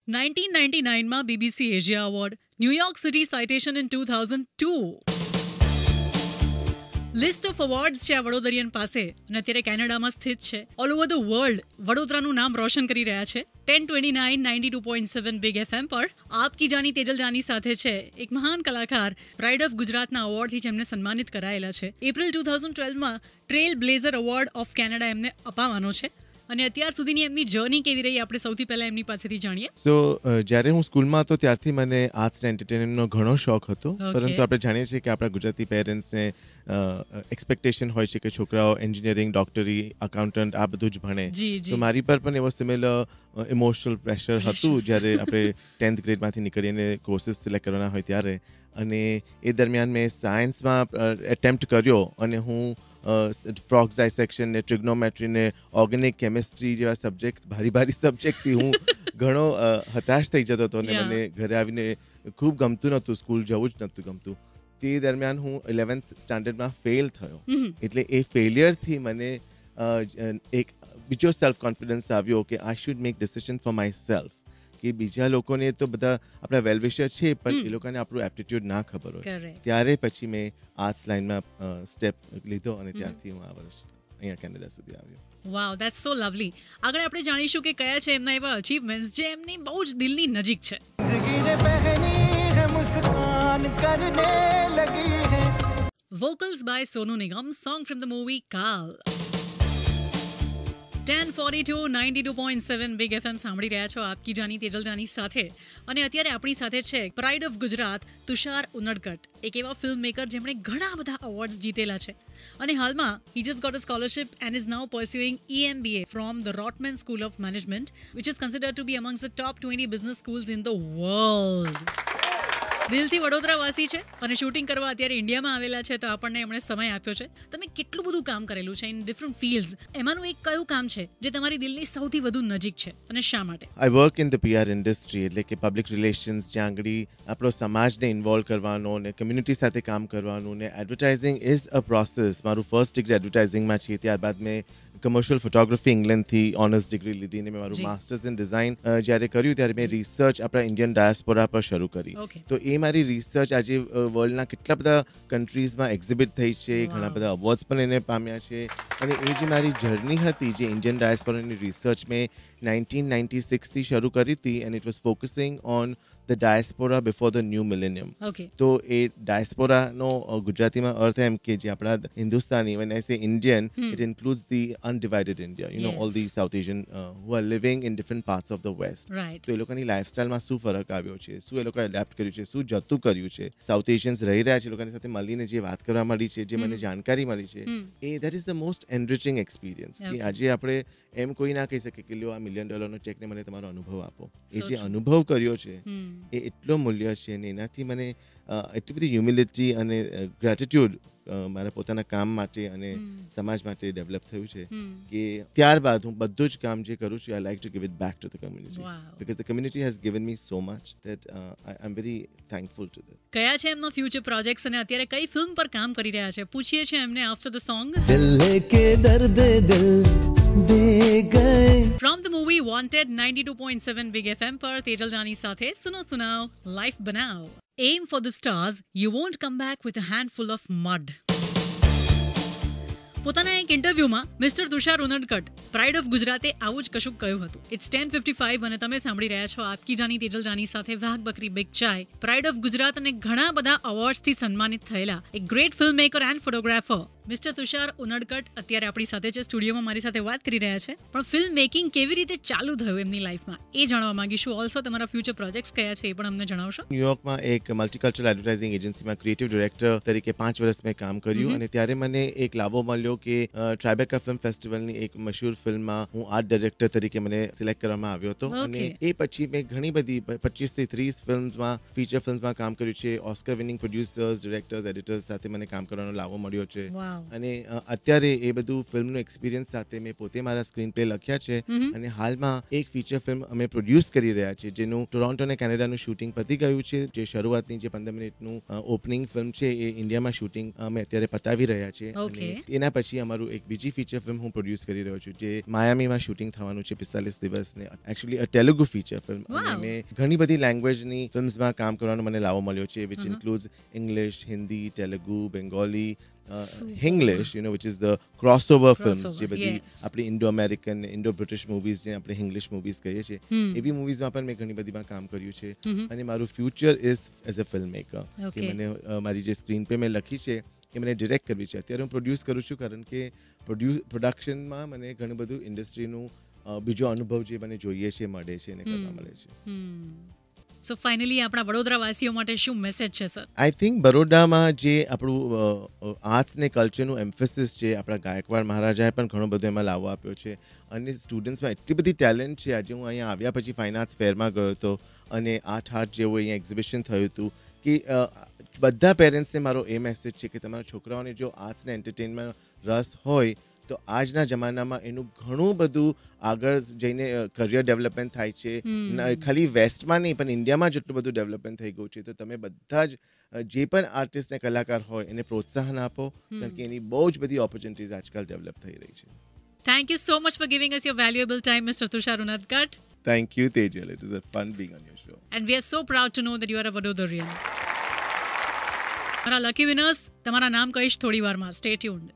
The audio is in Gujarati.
1999 માં BBC Asia award, New York city citation in 2002. List of awards છે આ વડોદરિયન પાસે અને અત્યારે કેનેડામાં સ્થિત છે. ઓલ ઓવર ધ વર્લ્ડ વડોદરાનું નામ રોશન કરી રહ્યા છે. 1029 92.7 બિગ FM પર આપકી જાની તેજલ જાની સાથે છે એક મહાન કલાકાર, પ્રાઇડ ઓફ ગુજરાતના એવોર્ડથી જેમને સન્માનિત કરાયેલા છે. એપ્રિલ 2012માં trailblazer award of Canada એમને અપાવવાનો છે. અને અત્યાર સુધીની એમની જર્ની કેવી રહી આપણે સૌથી પહેલા એમની પાસેથી જાણીએ. સો જ્યારે હું સ્કૂલમાં હતો ત્યારથી મને આર્ટ્સ એન્ડ એન્ટરટેનમેન્ટનો ઘણો શોખ હતો. પરંતુ આપણે જાણીએ છીએ કે આપણા ગુજરાતી પેરેન્ટ્સને એક્સપેક્ટેશન હોય છે કે છોકરાઓ એન્જિનિયરિંગ, ડોક્ટરી, અકાઉન્ટન્ટ આ બધું જ ભણે. તો મારી પર પણ એવો સિમિલર ઇમોશનલ પ્રેશર હતું જ્યારે આપણે 10th ગ્રેડમાંથી નીકળીને કોર્સીસ સિલેક્ટ કરવાના હોય ત્યારે. અને એ દરમિયાન મેં સાયન્સમાં એટેમ્પ્ટ કર્યો અને હું ફ્રોક્સ ડાયસેક્શન ને ટ્રિગ્નોમેટ્રી ને ઓર્ગેનિક કેમિસ્ટ્રી જેવા સબ્જેક્ટ ભારી સબ્જેક્ટથી હું ઘણો હતાશ થઈ જતો હતો અને મને ઘરે આવીને ખૂબ ગમતું નહોતું, સ્કૂલ જવું જ નહોતું ગમતું. તે દરમિયાન હું 11th સ્ટાન્ડર્ડમાં ફેલ થયો. એટલે એ ફેલિયરથી મને એક બીજો સેલ્ફ કોન્ફિડન્સ આવ્યો કે I should make decision for my self. કે બીજા લોકોને તો બધા આપણા વેલવિશર છે પણ એ લોકોને આપણું એપ્ટિટ્યૂડ ના ખબર હોય. ત્યારે પછી મેં આર્ટ્સ લાઇનમાં સ્ટેપ લીધો અને ત્યારથી હું આ વર્ષ અહીંયા કેનેડા સુધી આવ્યો. વાવ, ધેટ્સ સો લવલી. આગળ આપણે જાણીશું કે કયા છે એમના એવા અચીવમેન્ટ્સ જે એમની બહુ જ દિલની નજીક છે. વોકલ્સ by Sonu Nigam, song from the movie કાલ. 1042 92.7 બિગ FM સાંભળી રહ્યા છો આપકી જાની તેજલ જાની સાથે. અને અત્યારે આપણી સાથે છે પ્રાઇડ ઓફ ગુજરાત તુષાર ઉનડકટ, એક એવા ફિલ્મ મેકર જેમણે ઘણા બધા એવોર્ડ્સ જીતેલા છે. અને હાલમાં he just got a scholarship and is now pursuing EMBA from the Rotman school of management which is considered to be amongst the top 20 business schools in the world. દિલથી વડોદરાવાસી છે અને શૂટિંગ કરવા અત્યારે ઇન્ડિયામાં આવેલા છે. તો આપણને એમણે સમય આપ્યો છે. તમે કેટલું બધું કામ કરેલું છે ઇન ડિફરન્ટ ફિલ્ડ્સ, એમાંનું એક કયું કામ છે જે તમારી દિલની સૌથી વધુ નજીક છે અને શા માટે? I work in the PR industry, એટલે કે પબ્લિક રિલેશન્સ, જ્યાં આગળ આપણો સમાજને ઇન્વોલ્વ કરવાનો ને કમ્યુનિટી સાથે કામ કરવાનું ને એડવર્ટાઇઝિંગ ઇઝ અ પ્રોસેસ. મારું ફર્સ્ટ ડિગ્રી એડવર્ટાઇઝિંગમાં છે. ત્યારબાદ મેં કમર્શિયલ ફોટોગ્રાફી ઇંગ્લેન્ડથી ઓનર્સ ડિગ્રી લીધી અને મેં મારું માસ્ટર્સ ઇન ડિઝાઇન જ્યારે કર્યું ત્યારે મેં રિસર્ચ આપણા ઇન્ડિયન ડાયસ્પોરા પર શરૂ કરી. તો એ મારી રિસર્ચ આજે વર્લ્ડના કેટલા બધા કન્ટ્રીઝમાં એક્ઝિબિટ થઈ છે, ઘણા બધા અવોર્ડ્સ પણ એને પામ્યા છે. અને એ જે મારી જર્ની હતી, જે ઇન્ડિયન ડાયસ્પોરાની રિસર્ચ મેં 1996થી શરૂ કરી હતી and it was focusing on the diaspora before the new millennium. તો એ ડાયસ્પોરાનો ગુજરાતીમાં અર્થ એમ કે જે આપણા Hindustani, when I say Indian, it includes the undivided India, you know, all the South Asian who are living in different parts of the West. તો એ લોકોની લાઈફસ્ટાઈલમાં શું ફરક આવ્યો છે, શું એ લોકોએ એડેપ્ટ કર્યું છે, શું જતું કર્યું છે, સાઉથ એશિયન્સ રહી રહ્યા છે, એ લોકોની સાથે મળીને જે વાત કરવા મળી છે, જે મને જાણકારી મળી છે, એ that is the most enriching experience. કે આજે આપણે એમ કોઈ ના કહી શકે કે લ્યો આ $1 મિલિયન ચેકને મને તમારો અનુભવ આપો. એ જે અનુભવ કર્યો છે એ એટલો મૂલ્ય છે અને એનાથી મને એટલી બધી હ્યુમિલિટી અને ગ્રેટિટ્યુડ મારા પોતાના કામ માટે અને સમાજ માટે ડેવલપ થયું છે કે ત્યારબાદ હું બધું જ કામ જે કરું છું I like to give it back to the community because the community has given me so much that I am very thankful two that. કયા છે એમનો ફ્યુચર પ્રોજેક્ટ્સ અને અત્યારે કઈ ફિલ્મ પર કામ કરી રહ્યા છે પૂછીએ છીએ એમને આફ્ટર ધ સોંગ. દિલ લેકે દર્દ દિલ દે ગયે from the movie wanted 92.7 big FM પર તેજલ જાની સાથે સુનો સુનાઓ, life બનાઓ. Aim for the stars, you won't come back with a handful of mud. પોતાના એક ઇન્ટરવ્યુમાં mister Tushar Unadkat pride of ગુજરાતે આવું જ કશુંક કહ્યું હતું. ઇટ્સ 10:55 અને તમે સાંભળી રહ્યા છો આપકી જાની તેજલ જાની સાથે વાઘ બકરી બિગ ચાય. પ્રાઇડ ઓફ ગુજરાત અને ઘણા બધા એવોર્ડ્સથી સન્માનિત થયેલા એક great film maker and photographer mister Tushar Unadkat અત્યારે આપણી સાથે છે, સ્ટુડિયોમાં મારી સાથે વાત કરી રહ્યા છે. પણ ફિલ્મ મેકિંગ કેવી રીતે ચાલુ થયું એમની લાઈફમાં એ જાણવા માંગીશું. ઓલ્સો તમારા ફ્યુચર પ્રોજેક્ટ્સ કયા છે એ પણ અમને જણાવશો. ન્યુયોર્કમાં એક મલ્ટીકલ્ચરલ એડવર્ટાઇઝિંગ એજન્સીમાં ક્રિએટિવ ડિરેક્ટર તરીકે 5 વર્ષ મેં કામ કર્યું અને ત્યારે મને એક લાભો મળ્યો કે ટ્રાઇબેકા ફિલ્મ ફેસ્ટિવલની એક મશહૂર ફિલ્મમાં હું આર્ટ ડિરેક્ટર તરીકે મને સિલેક્ટ કરવામાં આવ્યો હતો. અને એ પછી મેં ઘણી બધી 25 થી 30 ફિલ્મ્સમાં, ફીચર ફિલ્મ્સમાં કામ કર્યું છે. Oscar winning producers, directors, editors સાથે મને કામ કરવાનો લાભો મળ્યો છે. વાવ. અને અત્યારે એ બધું ફિલ્મનું એક્સપિરિયન્સ સાથે મેં પોતે મારા સ્ક્રીન પ્લે લખ્યા છે અને હાલમાં એક ફીચર ફિલ્મ અમે પ્રોડ્યુસ કરી રહ્યા છીએ જેનું ટોરોન્ટો અને કેનેડાનું શૂટિંગ પતી ગયું છે. જે શરૂઆતની જે 15 મિનિટનું ઓપનિંગ ફિલ્મ છે એ ઇન્ડિયામાં શૂટિંગ અમે અત્યારે પતાવી રહ્યા છીએ. Okay. અને એના પછી અમારું એક બીજી ફીચર ફિલ્મ હું પ્રોડ્યુસ કરી રહ્યો છું જે માયામીમાં શૂટિંગ થવાનું છે 45 દિવસને. એકચ્યુઅલી અ તેલુગુ ફીચર ફિલ્મ. Wow. અને મેં ઘણી બધી લેંગ્વેજની ફિલ્મ્સમાં કામ કરવાનો મને લાવો મળ્યો છે which includes English, Hindi, Telugu, Bengali, Super. Hinglish, which is the crossover films, Crossover, જે બધી yes. આપણી Indo American, Indo British movies જે આપણે ઇંગ્લિશ મૂવીઝ કહીએ છીએ એવી મૂવીઝમાં પણ મેં ઘણી બધીમાં કામ કર્યું છે. અને મારું future is as a film maker. Okay. કે મને મારી જે સ્ક્રીન પે મેં લખી છે એ મને ડિરેક્ટ કરવી છે. અત્યારે હું પ્રોડ્યુસ કરું છું કારણ કે પ્રોડક્શનમાં મને ઘણું બધું ઇન્ડસ્ટ્રીનું બીજો અનુભવ જે મને જોઈએ છે મળે છે અને કરવા મળે છે. સો ફાઇનલી આપણા વડોદરાવાસીઓ માટે શું મેસેજ છે સર? આઈ થિંક બરોડામાં જે આપણું આર્ટ્સ ને કલ્ચરનું એમ્ફેસિસ છે, આપણા ગાયકવાડ મહારાજાએ પણ ઘણો બધો એમાં લાવો આપ્યો છે. અને સ્ટુડન્ટ્સમાં એટલી બધી ટેલેન્ટ છે. આજે હું અહીંયા આવ્યા પછી ફાઇન આર્ટ્સ ફેરમાં ગયો હતો અને 8 જેવું અહીંયા એક્ઝિબિશન થયું હતું કે બધા પેરેન્ટ્સને મારો એ મેસેજ છે કે તમારા છોકરાઓને જો આર્ટ્સ ને એન્ટરટેનમેન્ટ રસ હોય તો આજના જમાનામાં એનું ઘણું બધું આગળ જઈને કરિયર ડેવલપમેન્ટ થાય છે. ખાલી વેસ્ટમાં નહીં પણ ઇન્ડિયામાં જેટલું બધું ડેવલપમેન્ટ થઈ ગયું છે. તો તમે બધા જ જે પણ આર્ટિસ્ટ ને કલાકાર હોય એને પ્રોત્સાહન આપો કારણ કે એની બહુ જ બધી ઓપોર્ચ્યુનિટીઝ આજકાલ ડેવલપ થઈ રહી છે. Thank you so much for giving us your valuable time, Mr. Tushar Unadkat. Thank you, Tejal. It is a fun being on your show. And we are so proud to know that you are a Vadodarian. મારા લકી વિનર્સ, તમારા નામ કહીશ થોડી વારમાં. Stay tuned.